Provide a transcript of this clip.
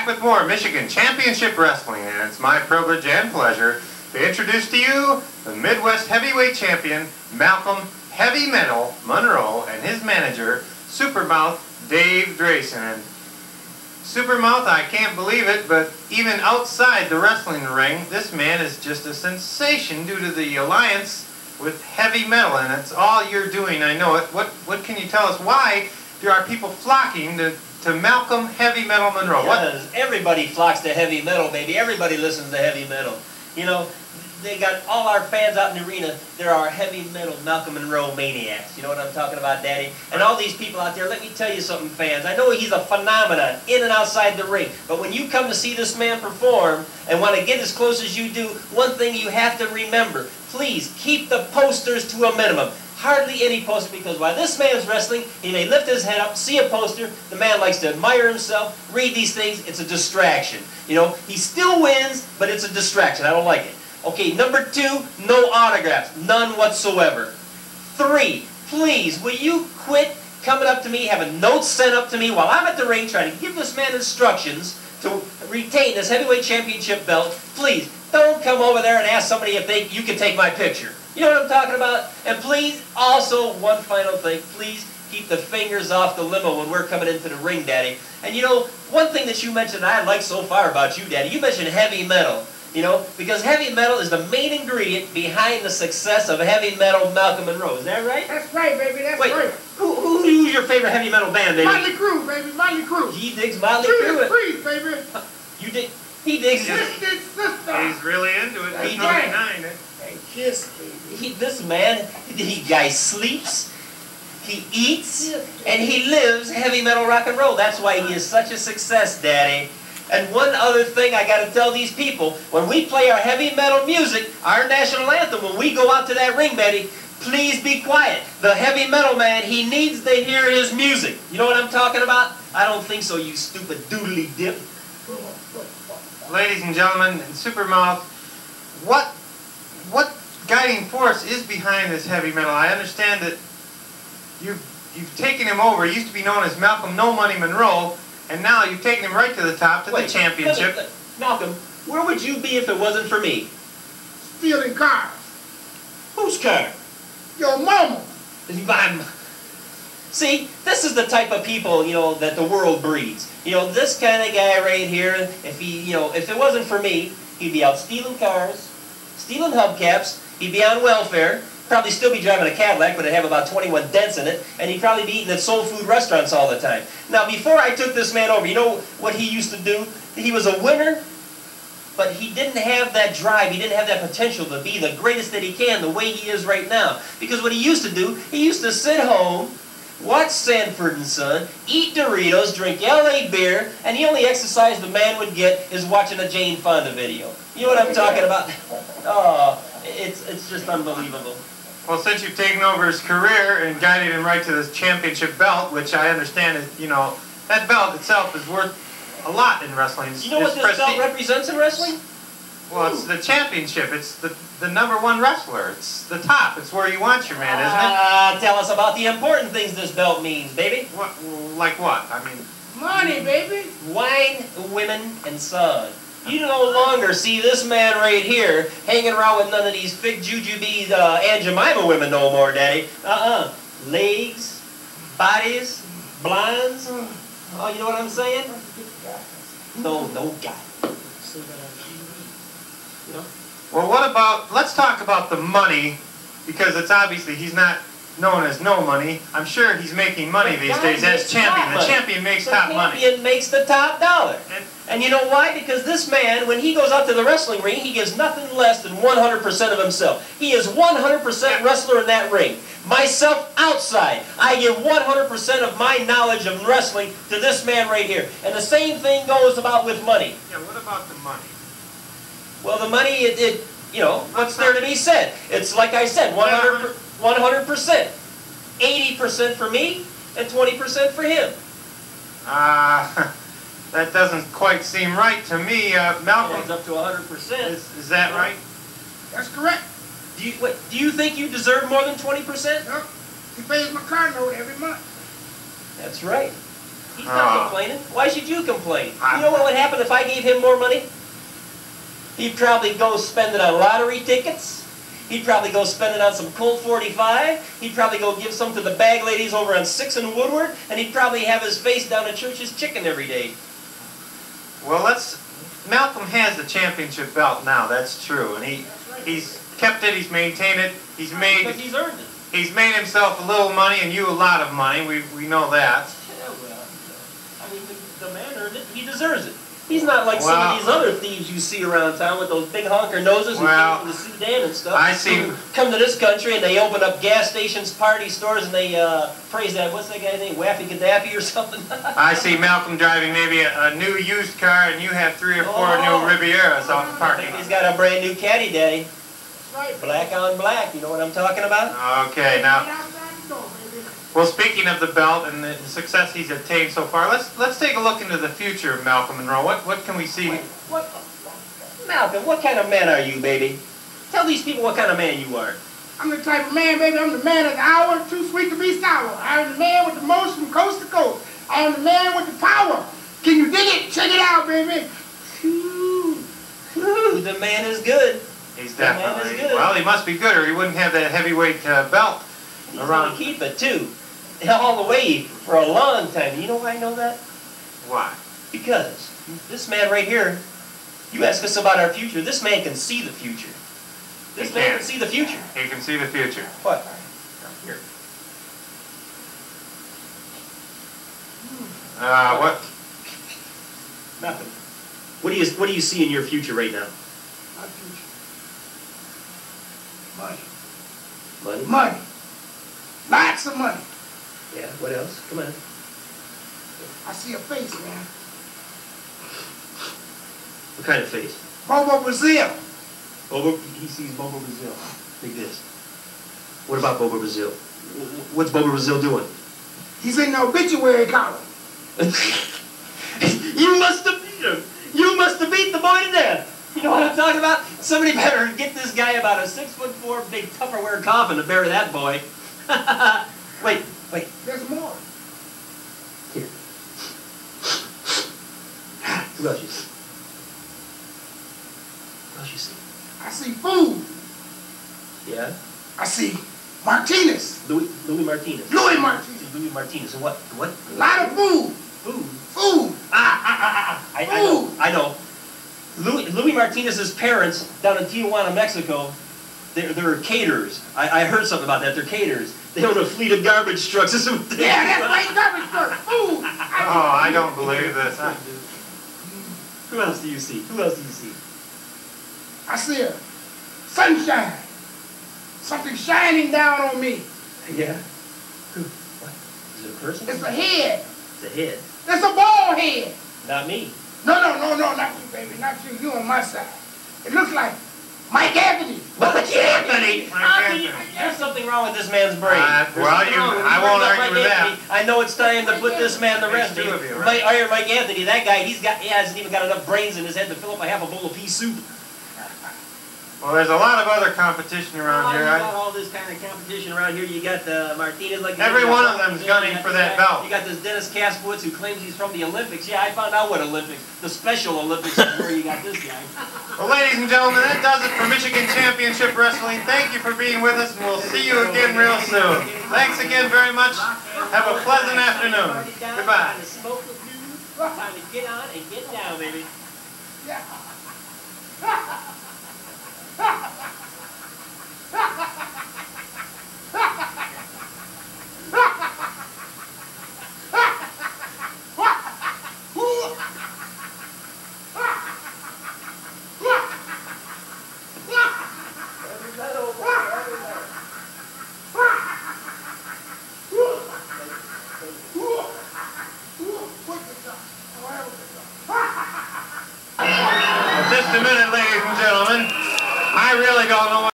back with more Michigan Championship Wrestling, and it's my privilege and pleasure to introduce to you the Midwest Heavyweight Champion, Malcolm Heavy Metal Monroe, and his manager, Supermouth Dave Drason. And Supermouth, I can't believe it, but even outside the wrestling ring, this man is just a sensation due to the alliance with heavy metal, and it's all you're doing, I know it. What can you tell us? Why there are people flocking to Malcolm Heavy Metal Monroe? Because everybody flocks to heavy metal, baby. Everybody listens to heavy metal. You know, they got all our fans out in the arena. There are heavy metal Malcolm Monroe maniacs. You know what I'm talking about, Daddy? And all these people out there, let me tell you something, fans. I know he's a phenomenon in and outside the ring. But when you come to see this man perform and want to get as close as you do, one thing you have to remember, please keep the posters to a minimum. Hardly any poster, because while this man's wrestling, he may lift his head up, see a poster, the man likes to admire himself, read these things, it's a distraction. You know, he still wins, but it's a distraction. I don't like it. Okay, number 2, no autographs, none whatsoever. 3, please, will you quit coming up to me, having notes sent up to me while I'm at the ring trying to give this man instructions to retain this heavyweight championship belt. Please, don't come over there and ask somebody if you can take my picture. You know what I'm talking about? And please, also, one final thing, please keep the fingers off the limo when we're coming into the ring, Daddy. And you know, one thing that you mentioned I like so far about you, Daddy, you mentioned heavy metal. You know, because heavy metal is the main ingredient behind the success of heavy metal Malcolm Monroe. Is that right? That's right, baby. That's right. Who's your favorite heavy metal band, baby? Motley Crue, baby. Motley Crue. He digs Motley Crue. Free, baby. You dig? He digs it. He's really into it. He's right. denying it. Hey, kiss, baby. This man, guy sleeps, he eats, and he lives heavy metal rock and roll. That's why he is such a success, Daddy. And one other thing I got to tell these people, when we play our heavy metal music, our national anthem, when we go out to that ring, Betty, please be quiet. The heavy metal man, he needs to hear his music. You know what I'm talking about? I don't think so, you stupid doodly dip. Ladies and gentlemen, Supermouth, what guiding force is behind this heavy metal? I understand that you've taken him over. He used to be known as Malcolm No Money Monroe, and now you've taken him right to the top, to the championship. Malcolm, where would you be if it wasn't for me? Stealing cars. Whose car? Your mama. See, this is the type of people, you know, that the world breeds. You know, this kind of guy right here, if it wasn't for me, he'd be out stealing cars, stealing hubcaps, he'd be on welfare, probably still be driving a Cadillac, but it'd have about 21 dents in it, and he'd probably be eating at soul food restaurants all the time. Now, before I took this man over, you know what he used to do? He was a winner, but he didn't have that drive, he didn't have that potential to be the greatest that he can the way he is right now. Because what he used to do, he used to sit home, watch Sanford & Son, eat Doritos, drink LA beer, and the only exercise the man would get is watching a Jane Fonda video. You know what I'm talking about? Oh, it's just unbelievable. Well, since you've taken over his career and guided him right to this championship belt, which I understand is, you know, that belt itself is worth a lot in wrestling. You know what this belt represents in wrestling? Well, it's the championship. It's the #1 wrestler. It's the top. It's where you want your man, isn't it? Tell us about the important things this belt means, baby. What? Like what? I mean... Money, baby. Wine, women, and son. You no longer see this man right here hanging around with none of these fig jujubes Aunt Jemima women no more, Daddy. Legs, bodies, blondes. Oh, you know what I'm saying? No guy. You know? Well, let's talk about the money, because it's obviously he's not known as no money. I'm sure he's making money these days as champion. The champion makes top money. The champion makes the top dollar. And you know why? Because this man, when he goes out to the wrestling ring, he gives nothing less than 100% of himself. He is 100% wrestler in that ring. Myself outside, I give 100% of my knowledge of wrestling to this man right here. And the same thing goes about with money. Yeah, what about the money? Well, the money, you know, what's there to be said? It's like I said, 100%. 80% for me and 20% for him. That doesn't quite seem right to me, Malcolm. It's up to 100%. Is that right? That's correct. Do you think you deserve more than 20%? No. He pays my car note every month. That's right. He's not complaining. Why should you complain? You know what would happen if I gave him more money? He'd probably go spend it on lottery tickets. He'd probably go spend it on some Colt 45. He'd probably go give some to the bag ladies over on 6th and Woodward. And he'd probably have his face down at Church's Chicken every day. Well, Malcolm has the championship belt now, that's true. And he's kept it, he's maintained it, Because he's earned it. he's made himself a little money and you a lot of money, we know that. Yeah, well, I mean, the man earned it. He deserves it. He's not like some of these other thieves you see around town with those big honker noses who came from the Sudan and stuff. I see. Who come to this country and they open up gas stations, party stores, and they praise that, what's that guy's name, Waffy Gaddafi or something? I see Malcolm driving maybe a new used car and you have 3 or 4 new Rivieras off the parking lot. He's got a brand new caddy, Daddy. That's right. Black on black, you know what I'm talking about? Okay, now, Get outside the door, baby. well, speaking of the belt and the success he's attained so far, let's take a look into the future of Malcolm Monroe. What can we see? What? Malcolm, what kind of man are you, baby? Tell these people what kind of man you are. I'm the type of man, baby. I'm the man of the hour, too sweet to be sour. I'm the man with the most from coast to coast. I am the man with the power. Can you dig it? Check it out, baby. Ooh, the man is good. He's The man is definitely, good. well, he must be good or he wouldn't have that heavyweight belt He's around. gonna keep it, too. All the way for a long time. You know why I know that? Why? Because this man right here, you ask us about our future, this man can see the future. This man can see the future. He can see the future. What? Here. What? Nothing. What do you see in your future right now? My future. Money. Money? Money. Lots of money. Yeah, what else? Come on. I see a face, man. What kind of face? Bobo Brazil. Bobo, he sees Bobo Brazil. Like this. What about Bobo Brazil? What's Bobo Brazil doing? He's in the obituary column. You must have beat him. You must have beat the boy to death. You know what I'm talking about? Somebody better get this guy about a 6'4" big Tupperware coffin to bury that boy. Wait. There's more. Here. Who else you see? Who else you see? I see food. Yeah? I see Martinez. Louis Martinez. Louis Martinez. Louis Martinez. And what? A lot of food. Food. Food. I know. Louis Martinez's parents down in Tijuana, Mexico, they're caterers. I heard something about that. They're caterers. They own a fleet of garbage trucks. Yeah, that's right, garbage truck. Food. Oh, I don't believe this. Who else do you see? Who else do you see? I see a sunshine. Something shining down on me. Yeah. Who? What? Is it a person? It's a head. It's a head. It's a bald head. Not me. No, not you, baby. Not you. You on my side. It looks like Mike Anthony. Mike Anthony! Anthony. There's something wrong with this man's brain. I won't argue with that. I know it's time to put this man to rest. There's 2 of you, right? Mike Anthony, that guy, he hasn't even got enough brains in his head to fill up a half a bowl of pea soup. Well, there's a lot of other competition around here. You got all this kind of competition around here. You got Martinez, like Every one of them is gunning for that belt. You got this Dennis Kaspowitz who claims he's from the Olympics. Yeah, I found out what Olympics, the Special Olympics, is where you got this guy. Well, ladies and gentlemen, that does it for Michigan Championship Wrestling. Thank you for being with us, and we'll see you again real soon. Thanks again very much. Have a pleasant afternoon. Goodbye. Time to smoke the food. Time to get on and get down, baby. Yeah. Just a minute, ladies and gentlemen. I really don't know what